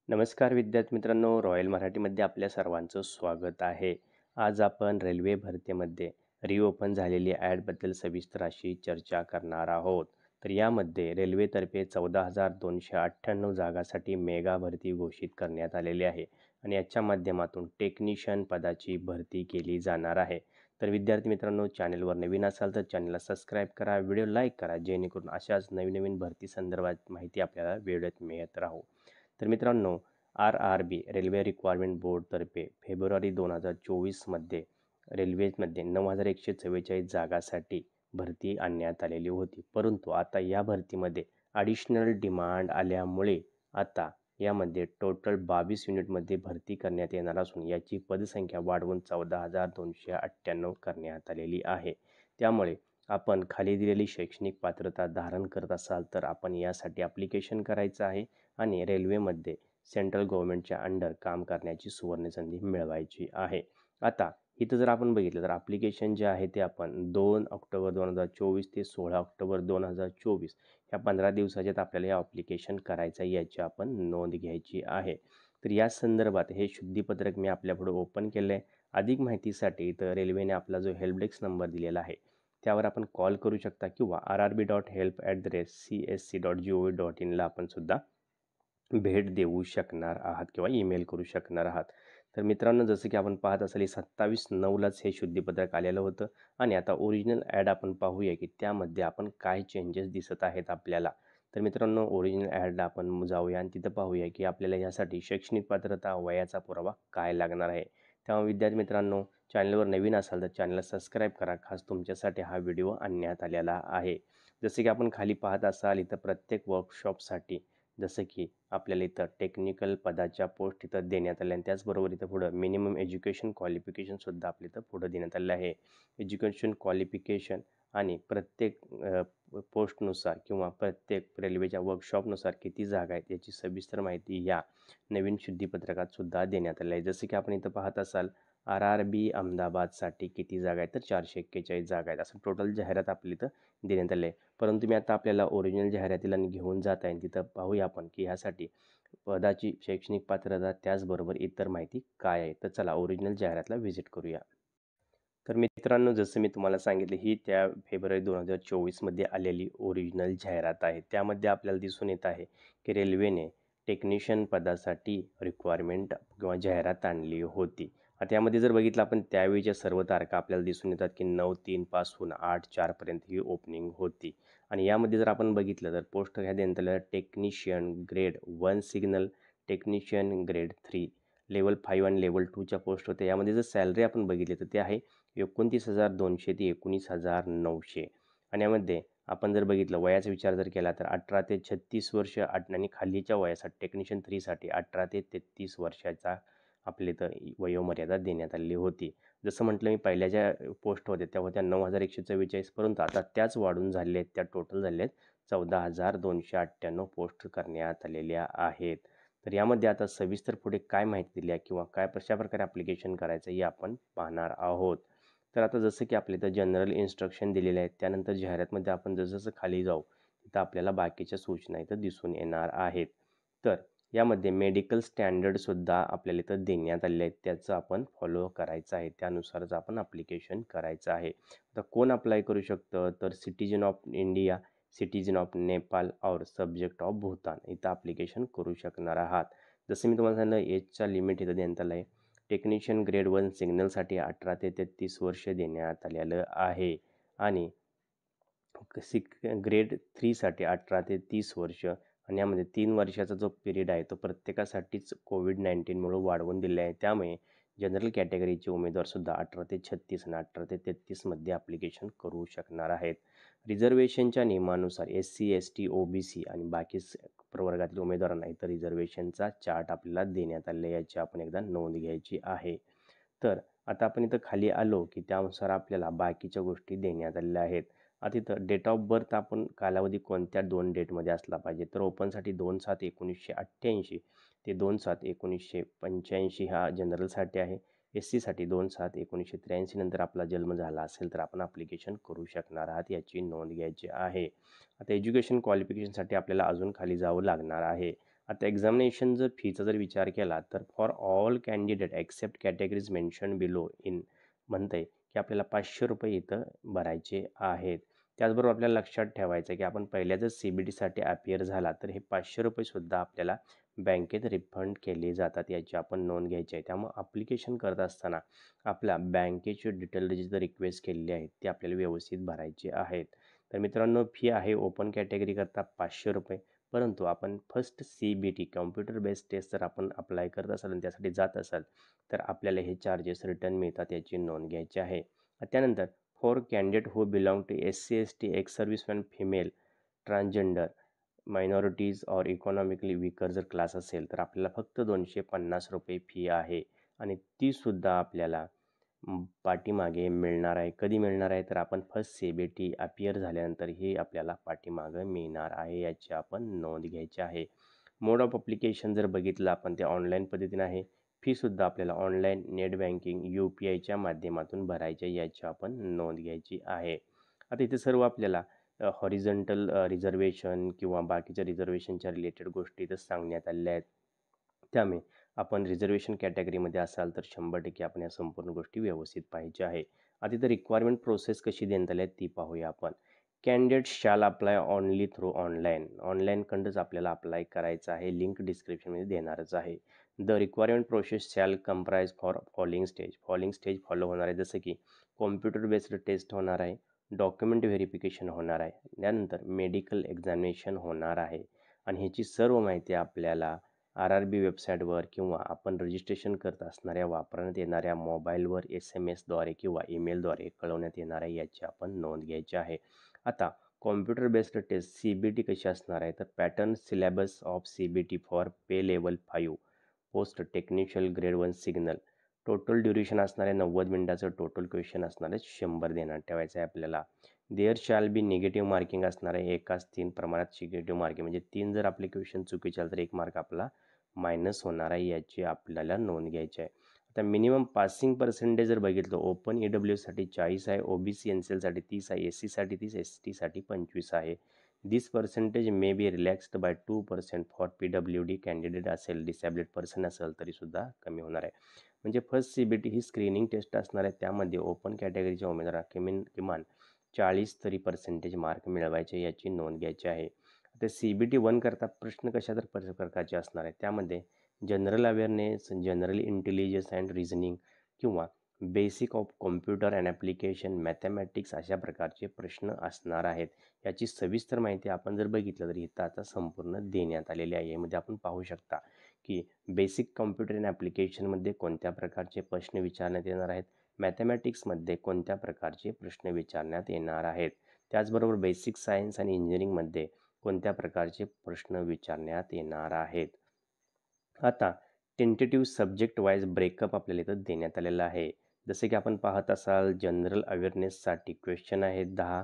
नमस्कार विद्यार्थी मित्रांनो, रॉयल मराठीमध्ये आपल्या सर्वांचं स्वागत आहे. आज आपण रेल्वे भरतीमध्ये रिओपन झालेली ॲडबद्दल सविस्तर अशी चर्चा करणार आहोत. तर यामध्ये रेल्वेतर्फे 14,298 जागासाठी मेगा भरती घोषित करण्यात आलेली आहे आणि याच्या माध्यमातून टेक्निशियन पदाची भरती केली जाणार आहे. तर विद्यार्थी मित्रांनो, चॅनलवर नवीन असाल तर चॅनलला सबस्क्राईब करा, व्हिडिओ लाईक करा, जेणेकरून अशाच नवीन नवीन भरती संदर्भात माहिती आपल्याला वेळेत मिळत राहू. तर मित्रांनो, RRB रेल्वे रिक्वायरमेंट बोर्डतर्फे फेब्रुवारी 2024मध्ये रेल्वेमध्ये 9,144 जागासाठी भरती आणण्यात आलेली होती. परंतु आता या भरतीमध्ये ॲडिशनल डिमांड आल्यामुळे आता यामध्ये टोटल 22 युनिटमध्ये भरती करण्यात येणार असून याची पदसंख्या वाढवून 14,298 करण्यात आलेली आहे. त्यामुळे आपण खाली दिलेली शैक्षणिक पात्रता धारण करत असाल तर आपण यासाठी ॲप्लिकेशन करायचं आहे आणि रेल्वेमध्ये सेंट्रल गव्हर्नमेंटच्या अंडर काम करण्याची सुवर्णसंधी मिळवायची आहे. आता इथं जर आपण बघितलं तर ॲप्लिकेशन जे आहे ते आपण 2 ऑक्टोबर 2024 ते 16 ऑक्टोबर 2024 ह्या 15 दिवसाच्यात आपल्याला हे ॲप्लिकेशन करायचं आहे, याची आपण नोंद घ्यायची आहे. तर या संदर्भात हे शुद्धीपत्रक मी आपल्यापुढे ओपन केलं आहे. अधिक माहितीसाठी तर रेल्वेने आपला जो हेल्प डेस्क नंबर दिलेला आहे त्यावर आपण कॉल करू शकता किंवा rrb.help@csc.gov.in ला आपण सुद्धा भेट देऊ शकणार आहात किंवा ईमेल करू शकणार आहात. तर मित्रांनो, जसं की आपण पाहत असाल 27/9लाच हे शुद्धीपत्रक आलेलं होतं आणि आता ओरिजिनल ॲड आपण पाहूया की त्यामध्ये आपण काय चेंजेस दिसत आहेत आपल्याला. तर मित्रांनो, ओरिजिनल ॲडला आपण जाऊया आणि तिथं पाहूया की आपल्याला यासाठी शैक्षणिक पात्रता, वयाचा पुरावा काय लागणार आहे. त्यामुळे विद्यार्थी मित्रांनो, चॅनलवर नवीन असाल तर चॅनलला सबस्क्राईब करा. खास तुमच्यासाठी हा व्हिडिओ आणण्यात आलेला आहे. जसे की आपण खाली पाहत असाल इथं प्रत्येक वर्कशॉपसाठी जसं की आपल्याला इथं टेक्निकल पदाच्या पोस्ट इथं देण्यात आल्या आणि त्याचबरोबर इथं पुढं मिनिमम एज्युकेशन क्वालिफिकेशनसुद्धा आपल्या इथं पुढं देण्यात आलेलं आहे. एज्युकेशन क्वालिफिकेशन आणि प्रत्येक पोस्टनुसार किंवा प्रत्येक रेल्वेच्या वर्कशॉपनुसार किती जागा आहेत याची सविस्तर माहिती या नवीन शुद्धीपत्रकात सुद्धा देण्यात आली आहे. जसं की आपण इथं पाहत असाल RRB अहमदाबादसाठी किती जागा आहेत तर 441 जागा आहेत. असं टोटल जाहिरात आपल्या इथं देण्यात आली आहे. परंतु मी आता आपल्याला ओरिजिनल जाहिरातीला घेऊन जात आहे. तिथं पाहूया आपण की ह्यासाठी पदाची शैक्षणिक पात्रता त्याचबरोबर इतर माहिती काय आहे. तर चला ओरिजिनल जाहिरातला व्हिजिट करूया. तर मित्रांनो, जसं मी तुम्हाला सांगितलं ही त्या फेब्रुवारी 2024मध्ये आलेली ओरिजिनल जाहिरात आहे. त्यामध्ये आपल्याला दिसून येत आहे की रेल्वेने टेक्निशियन पदासाठी रिक्वायरमेंट किंवा जाहिरात आणली होती. आता यामध्ये जर बघितलं आपण त्यावेळीच्या सर्व तारखा आपल्याला दिसून येतात की 9/3 पासून 8/4पर्यंत ही ओपनिंग होती. आणि यामध्ये जर आपण बघितलं तर पोस्ट ह्या देण्यात आल्या technician grade 1 signal, technician grade 3, level 5 आणि लेवल 2च्या पोस्ट होत्या. यामध्ये जर सॅलरी आपण बघितली तर ते आहे 29,200 ते 19,900 आणि यामध्ये आपण जर बघितलं वयाचा विचार जर केला तर 18 ते 36 वर्ष आणि खालीच्या वयासाठी टेक्निशियन 3साठी 18 ते 33 वर्षाचा आपल्या इथं वयोमर्यादा देण्यात आलेली होती. जसं म्हटलं मी पहिल्या ज्या पोस्ट होत्या त्या होत्या 9,144, परंतु आता त्याच वाढून झालेल्या आहेत. त्या टोटल झालेल्या आहेत 14,298 पोस्ट करण्यात आलेल्या आहेत. तर यामध्ये आता सविस्तर पुढे काय माहिती दिली आहे किंवा काय कशाप्रकारे ॲप्लिकेशन करायचं हे आपण पाहणार आहोत. तर आता जसं की आपल्या इथं जनरल इन्स्ट्रक्शन दिलेले आहेत. त्यानंतर जाहिरातमध्ये आपण जसं खाली जाऊ तिथं आपल्याला बाकीच्या सूचना इथं दिसून येणार आहेत. तर यामध्ये मेडिकल स्टँडर्डसुद्धा आपल्याला इथं देण्यात आलेले आहेत. त्याचं आपण फॉलो करायचं आहे. त्यानुसारच आपण ॲप्लिकेशन करायचं आहे. आता कोण अप्लाय करू शकतं तर citizen of India, citizen of Nepal और सब्जेक्ट ऑफ भूतान इथं ॲप्लिकेशन करू शकणार आहात. जसं मी तुम्हाला सांगितलं एजचा लिमिट इथं देण्यात आलं आहे. टेक्निशियन ग्रेड 1 सिग्नलसाठी 18 ते 33 वर्ष देण्यात आलेलं आहे आणि ग्रेड 3साठी 18 ते 30 वर्ष आणि यामध्ये 3 वर्षाचा जो पिरियड आहे तो प्रत्येकासाठीच कोविड-19मुळे वाढवून दिले आहे. त्यामुळे जनरल कॅटेगरीचे उमेदवारसुद्धा 18 ते 36 आणि 18 ते 33मध्ये ॲप्लिकेशन करू शकणार आहेत. रिझर्वेशनच्या नियमानुसार SC, ST, OBC आणि बाकी प्रवर्गातील उमेदवारांना इथं रिझर्वेशनचा चार्ट आपल्याला देण्यात आलेला आहे. याची आपण एकदा नोंद घ्यायची आहे. तर आता आपण इथं खाली आलो की त्यानुसार आपल्याला बाकीच्या गोष्टी देण्यात आलेल्या आहेत. आता इथं डेट ऑफ बर्थ आपण कालावधी कोणत्या 2 डेटमध्ये असला पाहिजे तर ओपनसाठी 2/7/1988 ते 2/7/1985 हा जनरलसाठी आहे. SCसाठी 2/7/1983 नंतर आपला जन्म झाला असेल तर आपण ॲप्लिकेशन करू शकणार आहात, याची नोंद घ्यायची आहे. आता एज्युकेशन क्वालिफिकेशनसाठी आपल्याला अजून खाली जावं लागणार आहे आता एक्झामिनेशन जर फीचा जर विचार केला तर for all candidate except categories mention below in म्हणतंय की आपल्याला ₹500 इथं भरायचे आहेत. त्याचबरोबर आपल्याला लक्षात ठेवायचं आहे की आपण पहिल्या जर CBTसाठी अपिअर झाला तर हे ₹500 सुद्धा आपल्याला बँकेत रिफंड केले जातात, याची आपण नोंद घ्यायची आहे. त्यामुळे ॲप्लिकेशन करत असताना आपल्या बँकेचे डिटेल जी रिक्वेस्ट केलेली आहे ती आपल्याला व्यवस्थित भरायची आहेत. तर मित्रांनो, फी आहे ओपन कॅटेगरी करता ₹500, परंतु आपण first CBT computer based test जर आपण अप्लाय करत असाल आणि त्यासाठी जात असाल तर आपल्याला हे चार्जेस रिटर्न मिळतात, याची नोंद घ्यायची आहे. त्यानंतर for candidate who belong to SC ST ex serviceman female transgender minorities और इकॉनॉमिकली वीकर जर क्लास असेल तर आपल्याला फक्त ₹250 फी आहे आणि तीसुद्धा आपल्याला पाठीमागे मिळणार आहे. कधी मिळणार आहे तर आपण फर्स्ट CBT अपिअर झाल्यानंतर ही आपल्याला पाठीमागं मिळणार आहे, याची आपण नोंद घ्यायची आहे. मोड ऑफ ॲप्लिकेशन जर बघितलं आपण ते ऑनलाईन पद्धतीने आहे. फीसुद्धा आपल्याला ऑनलाईन नेट बँकिंग UPIच्या माध्यमातून भरायची, याची आपण नोंद घ्यायची आहे. आता इथे सर्व आपल्याला हॉरिझॉन्टल रिझर्वेशन किंवा बाकीच्या रिझर्वेशनच्या रिलेटेड गोष्टी इथं सांगण्यात आलेल्या आहेत. त्यामुळे आपण रिझर्वेशन कॅटेगरीमध्ये असाल तर 100% आपण या संपूर्ण गोष्टी व्यवस्थित पाहिजे आहे. आता इथं रिक्वायरमेंट प्रोसेस कशी देण्यात आली आहे ती पाहूया आपण. Candidate shall apply only through online. ऑनलाईनकडूनच आपल्याला अप्लाय करायचं आहे. लिंक डिस्क्रिप्शनमध्ये देणारच आहे. The requirement process shall comprise for following stage. Following stage follow होणार आहे, जसं की कॉम्प्युटर बेस्ड टेस्ट होणार आहे, डॉक्युमेंट व्हेरिफिकेशन होणार आहे, त्यानंतर मेडिकल एक्झामिनेशन होणार आहे आणि ह्याची सर्व माहिती आपल्याला RRB वेबसाईटवर किंवा आपण रजिस्ट्रेशन करत असणाऱ्या वापरण्यात येणाऱ्या मोबाईलवर SMS द्वारे किंवा ईमेलद्वारे कळवण्यात येणार आहे, याची आपण नोंद घ्यायची आहे. आता कॉम्प्युटर बेस्ड टेस्ट CBT कशी असणार आहे तर pattern syllabus of CBT for pay level 5 post technician grade 1 signal. Total duration असणार आहे 90 मिनिटाचं. टोटल क्वेश्चन असणार आहे 100 देण्यात ठेवायचं आहे आपल्याला. There shall be negative marking असणार आहे. एकाच 3 प्रमाणात निगेटिव्ह मार्किंग, म्हणजे 3 जर आपले क्वेश्चन चुकीचे आले तर 1 मार्क आपला मायनस होणार आहे, याची आपल्याला नोंद घ्यायची आहे. आता मिनिमम पासिंग पर्सेंटेज जर बघितलं ओपन EWसाठी 40 आहे, OBC NCLसाठी 30 आहे, SCसाठी 30, STसाठी 25 आहे. This percentage may be relaxed by 2% for PWD candidate असेल, डिसेबल्ड पर्सन असेल तरीसुद्धा कमी होणार आहे. म्हणजे फर्स्ट CBT ही स्क्रीनिंग टेस्ट असणार आहे. त्यामध्ये ओपन कॅटेगरीच्या उमेदवारांना किमान 40 तरी पर्सेंटेज मार्क मिळवायचे, याची नोंद घ्यायची आहे. आता CBT 1 करता प्रश्न कशा तर प्रकारचे असणार आहे. त्यामध्ये general awareness, general intelligence and reasoning किंवा basic of computer and application, mathematics अशा प्रकारचे प्रश्न असणार आहेत. याची सविस्तर माहिती आपण जर बघितलं तर इथं आता संपूर्ण देण्यात आलेली आहे. यामध्ये आपण पाहू शकता की बेसिक कॉम्प्युटर अँड ॲप्लिकेशनमध्ये कोणत्या प्रकारचे प्रश्न विचारण्यात येणार आहेत, मॅथमॅटिक्समध्ये कोणत्या प्रकारचे प्रश्न विचारण्यात येणार आहेत, त्याचबरोबर बेसिक सायन्स आणि इंजिनिअरिंगमध्ये कोणत्या प्रकारचे प्रश्न विचारण्यात येणार आहेत. आता टेंटेटिव्ह सब्जेक्ट वाईज ब्रेकअप आपल्याला इथं देण्यात आलेलं आहे. जसे की आपण पाहत असाल जनरल अवेअरनेससाठी क्वेश्चन आहेत 10,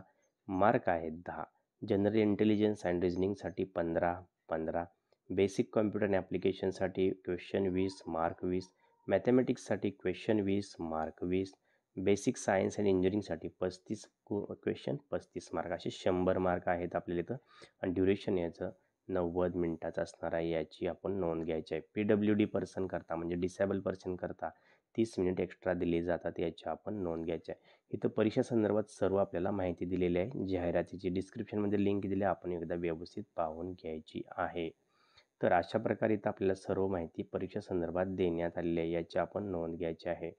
मार्क आहेत 10. जनरल इंटेलिजन्स अँड रिझनिंगसाठी 15, बेसिक कॉम्प्युटर अँड ॲप्लिकेशनसाठी क्वेश्चन 20, मार्क 20, मॅथमॅटिक्ससाठी question 20, mark 20, basic science and इंजिनिअरिंगसाठी 35 क्वेश्चन, 35 मार्क, असे 100 मार्क आहेत आपल्याला इथं. आणि ड्युरेशन याचं 90 मिनिटाचं असणार आहे, याची आपण नोंद घ्यायची आहे. PWD पर्सन करता म्हणजे डिसेबल पर्सन करता 30 मिनिट एक्स्ट्रा दिले जातात, याची आपण नोंद घ्यायची आहे. इथं परीक्षा संदर्भात सर्व आपल्याला माहिती दिलेली आहे. जाहिरातीची डिस्क्रिप्शनमध्ये लिंक दिली, आपण एकदा व्यवस्थित पाहून घ्यायची आहे. तर अशा प्रकारे इथं आपल्याला सर्व माहिती परीक्षा संदर्भात देण्यात आलेली आहे, याची आपण नोंद घ्यायची आहे.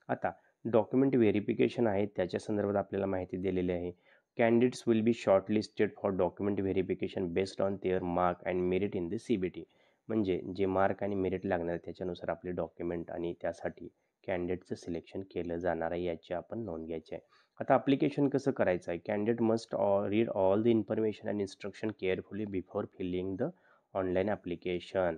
आता डॉक्युमेंट व्हेरिफिकेशन आहे, त्याच्या संदर्भात आपल्याला माहिती दिलेली आहे. Candidates will be shortlisted for document verification based on their mark and merit in the CBT. म्हणजे जे मार्क आणि मेरिट लागणार आहे त्याच्यानुसार आपले डॉक्युमेंट आणि त्यासाठी कॅन्डिडेटचं सिलेक्शन केलं जाणार आहे, याची आपण नोंद घ्यायची आहे. आता ॲप्लिकेशन कसं करायचं आहे. Candidate must read all the information and instruction carefully before filling the online application.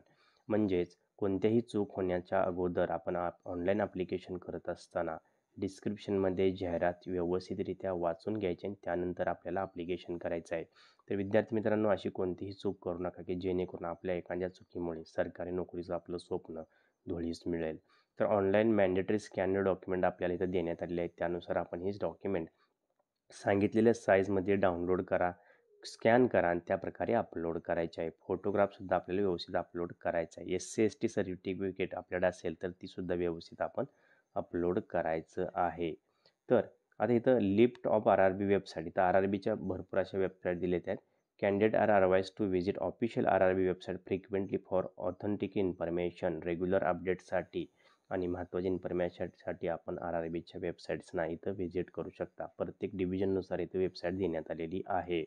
म्हणजेच कोणत्याही चूक होण्याच्या अगोदर आपण ऑनलाईन ॲप्लिकेशन करत असताना डिस्क्रिप्शनमध्ये जाहिरात व्यवस्थितरित्या वाचून घ्यायची आणि त्यानंतर आपल्याला ॲप्लिकेशन करायचं आहे. तर विद्यार्थी मित्रांनो, अशी कोणतीही चूक करू नका की जेणेकरून आपल्या एखाद्या चुकीमुळे सरकारी नोकरीचं आपलं स्वप्न धुळीस मिळेल. तर ऑनलाईन मॅन्डेटरी स्कॅनर डॉक्युमेंट आपल्याला इथं देण्यात आलेले आहेत. त्यानुसार आपण हेच डॉक्युमेंट सांगितलेल्या साईजमध्ये डाउनलोड करा. स्कॅन करा आणि त्या प्रकारे अपलोड करायचे आहे. फोटोग्राफसुद्धा आपल्याला व्यवस्थित अपलोड करायचा आहे. SC-ST सर्टिफिकेट आपल्याकडे असेल तर तीसुद्धा व्यवस्थित आपण अपलोड करायचं आहे. तर आता इथं लिस्ट ऑफ RRB वेबसाईट, इथं RRBच्या भरपूर अशा वेबसाईट दिलेल्या आहेत. Candidate are advise to visit official RRB website frequently for authentic information, regular अपडेटसाठी आणि महत्त्वाच्या इन्फॉर्मेशनसाठी आपण RRBच्या वेबसाईट्सना इथं व्हिजिट करू शकता. प्रत्येक डिव्हिजननुसार इथं वेबसाईट देण्यात आलेली आहे.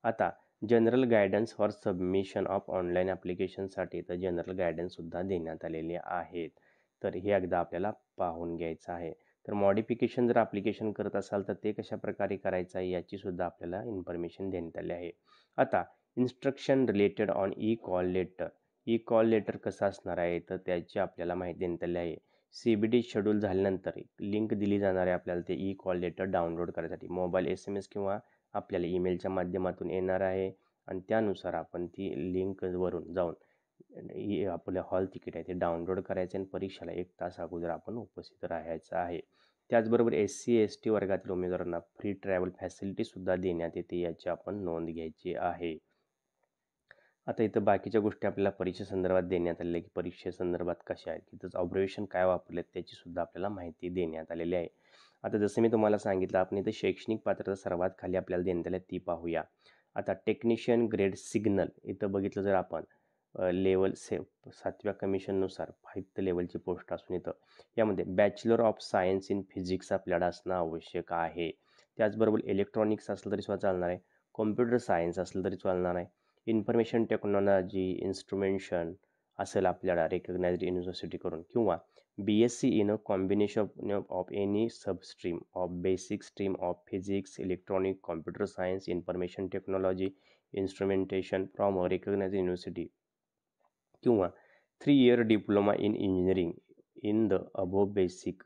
आता general guidance for submission of online ॲप्लिकेशनसाठी तर जनरल गायडन्ससुद्धा देण्यात आलेले आहेत. तर हे एकदा आपल्याला पाहून घ्यायचं आहे. तर मॉडिफिकेशन जर ॲप्लिकेशन करत असाल तर ते कशाप्रकारे करायचं आहे याचीसुद्धा आपल्याला इन्फॉर्मेशन देण्यात आली आहे. आता instruction related on E call letter. E call letter कसं असणार आहे तर त्याची आपल्याला माहिती देण्यात आली आहे. CBT शेड्यूल झाल्यानंतर लिंक दिली जाणार आहे आपल्याला ते ई कॉल लेटर डाउनलोड करण्यासाठी. मोबाईल SMS किंवा आपल्याला ईमेलच्या माध्यमातून येणार आहे आणि त्यानुसार आपण ती लिंकवरून जाऊन आपलं हॉल तिकीट आहे ते डाउनलोड करायचं आणि परीक्षेला 1 तास अगोदर आपण उपस्थित राहायचं आहे. त्याचबरोबर SC-ST वर्गातील उमेदवारांना फ्री ट्रॅव्हल फॅसिलिटीसुद्धा देण्यात येते, याची आपण नोंद घ्यायची आहे. आता इथं बाकीच्या गोष्टी आपल्याला परीक्षेसंदर्भात देण्यात आलेल्या की परीक्षेसंदर्भात कशा आहेत, तिथंच ऑब्झर्वेशन काय वापरलेत त्याचीसुद्धा आपल्याला माहिती देण्यात आलेली आहे. आता जसं मी तुम्हाला सांगितलं आपण इथं शैक्षणिक पात्रता सर्वात खाली आपल्याला देण्यात आली ती पाहूया. आता टेक्निशियन ग्रेड सिग्नल इथं बघितलं जर आपण लेवल 7व्या कमिशननुसार 5th लेवलची पोस्ट असून इथं यामध्ये bachelor of science in physics आपल्याला असणं आवश्यक आहे. त्याचबरोबर इलेक्ट्रॉनिक्स असलं तरी सुद्धा चालणार आहे, कॉम्प्युटर सायन्स असलं तरी चालणार आहे, इन्फॉर्मेशन टेक्नॉलॉजी इन्स्ट्रुमेंशन असेल आपल्याला रेकग्नाइज्ड युनिव्हर्सिटीकडून किंवा BSc in a combination of any substream of basic stream of physics electronic computer science information technology instrumentation from a recognised university किंवा 3 year diploma in engineering in the above basic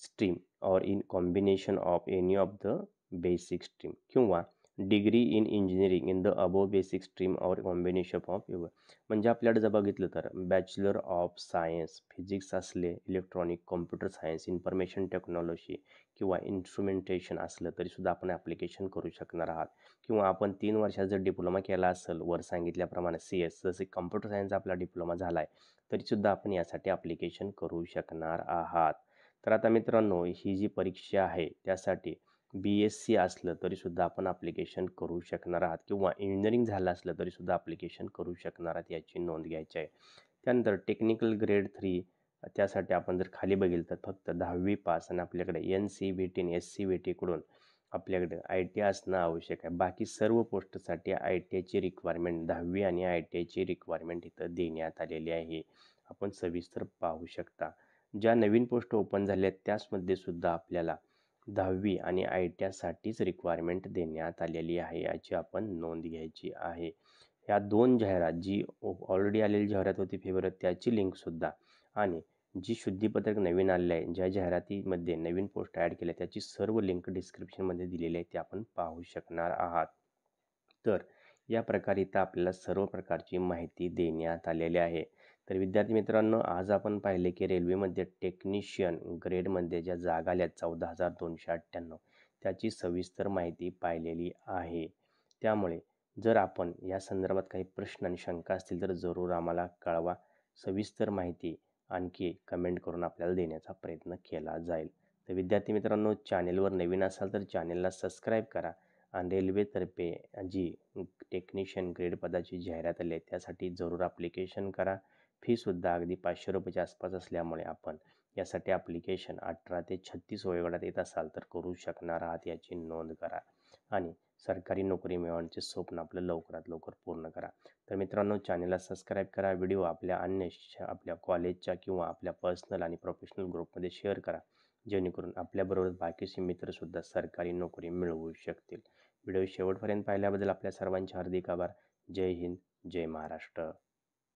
stream और in combination of any of the basic stream किंवा degree in engineering in the above basic stream और combination of म्हणजे आपल्याकडे जर बघितलं तर bachelor of science physics असले electronic computer science information technology किंवा इन्स्ट्रुमेंटेशन असलं तरीसुद्धा आपण ॲप्लिकेशन करू शकणार आहात किंवा आपण 3 वर्षात जर डिप्लोमा केला असेल वर सांगितल्याप्रमाणे CS जसे कॉम्प्युटर सायन्स आपला डिप्लोमा झाला आहे तरीसुद्धा आपण यासाठी ॲप्लिकेशन करू शकणार आहात. तर आता मित्रांनो ही जी परीक्षा आहे त्यासाठी BSc असलं तरीसुद्धा आपण ॲप्लिकेशन करू शकणार आहात किंवा इंजिनिअरिंग झालं असलं तरीसुद्धा ॲप्लिकेशन करू शकणार आहात याची नोंद घ्यायची आहे. त्यानंतर टेक्निकल ग्रेड 3 त्यासाठी आपण जर खाली बघितलं तर फक्त 10वी पास आणि आपल्याकडे NCVT आणि SCVTकडून आपल्याकडे ITI असणं आवश्यक आहे. बाकी सर्व पोस्टसाठी ITIची रिक्वायरमेंट 10वी आणि ITIची रिक्वायरमेंट इथं देण्यात आलेली आहे. आपण सविस्तर पाहू शकता. ज्या नवीन पोस्ट ओपन झाल्या आहेत त्याचमध्ये सुद्धा आपल्याला 10वी आणि ITIसाठीच रिक्वायरमेंट देण्यात आलेली आहे, याची आपण नोंद घ्यायची आहे. ह्या 2 जाहिरात जी ऑलरेडी आलेली जाहिरात होती फेब्रुवारीत त्याची लिंकसुद्धा आणि जी शुद्धीपत्रक नवीन आलेलं आहे ज्या जाहिरातीमध्ये नवीन पोस्ट ॲड केल्या त्याची सर्व लिंक डिस्क्रिप्शनमध्ये दिलेली आहे ते आपण पाहू शकणार आहात. तर या प्रकारे इथं आपल्याला सर्व प्रकारची माहिती देण्यात आलेली आहे. तर विद्यार्थी मित्रांनो आज आपण पाहिले की रेल्वेमध्ये टेक्निशियन ग्रेडमध्ये ज्या जागा आल्या 14,298 त्याची सविस्तर माहिती पाहिलेली आहे. त्यामुळे जर आपण या संदर्भात काही प्रश्न आणि शंका असतील तर जरूर आम्हाला कळवा. सविस्तर माहिती आणखी कमेंट करून आपल्याला देण्याचा प्रयत्न केला जाईल. तर विद्यार्थी मित्रांनो चॅनेलवर नवीन असाल तर चॅनेलला सबस्क्राईब करा आणि रेल्वेतर्फे जी टेक्निशियन ग्रेड पदाची जाहिरात आली आहे त्यासाठी जरूर ॲप्लिकेशन करा. फीसुद्धा अगदी 500 रुपयाच्या आसपास असल्यामुळे आपण यासाठी ॲप्लिकेशन 18 ते 36 वयोगटात येत असाल तर करू शकणार आहात याची नोंद करा आणि सरकारी नोकरी मिळवण्याचे स्वप्न आपलं लवकरात लवकर पूर्ण करा. तर मित्रांनो चॅनलला सबस्क्राईब करा. व्हिडिओ आपल्या आपल्या कॉलेजच्या किंवा आपल्या पर्सनल आणि प्रोफेशनल ग्रुपमध्ये शेअर करा जेणेकरून आपल्याबरोबर बाकीचे मित्रसुद्धा सरकारी नोकरी मिळवू शकतील. व्हिडिओ शेवटपर्यंत पाहिल्याबद्दल आपल्या सर्वांचे हार्दिक आभार. जय हिंद, जय महाराष्ट्र.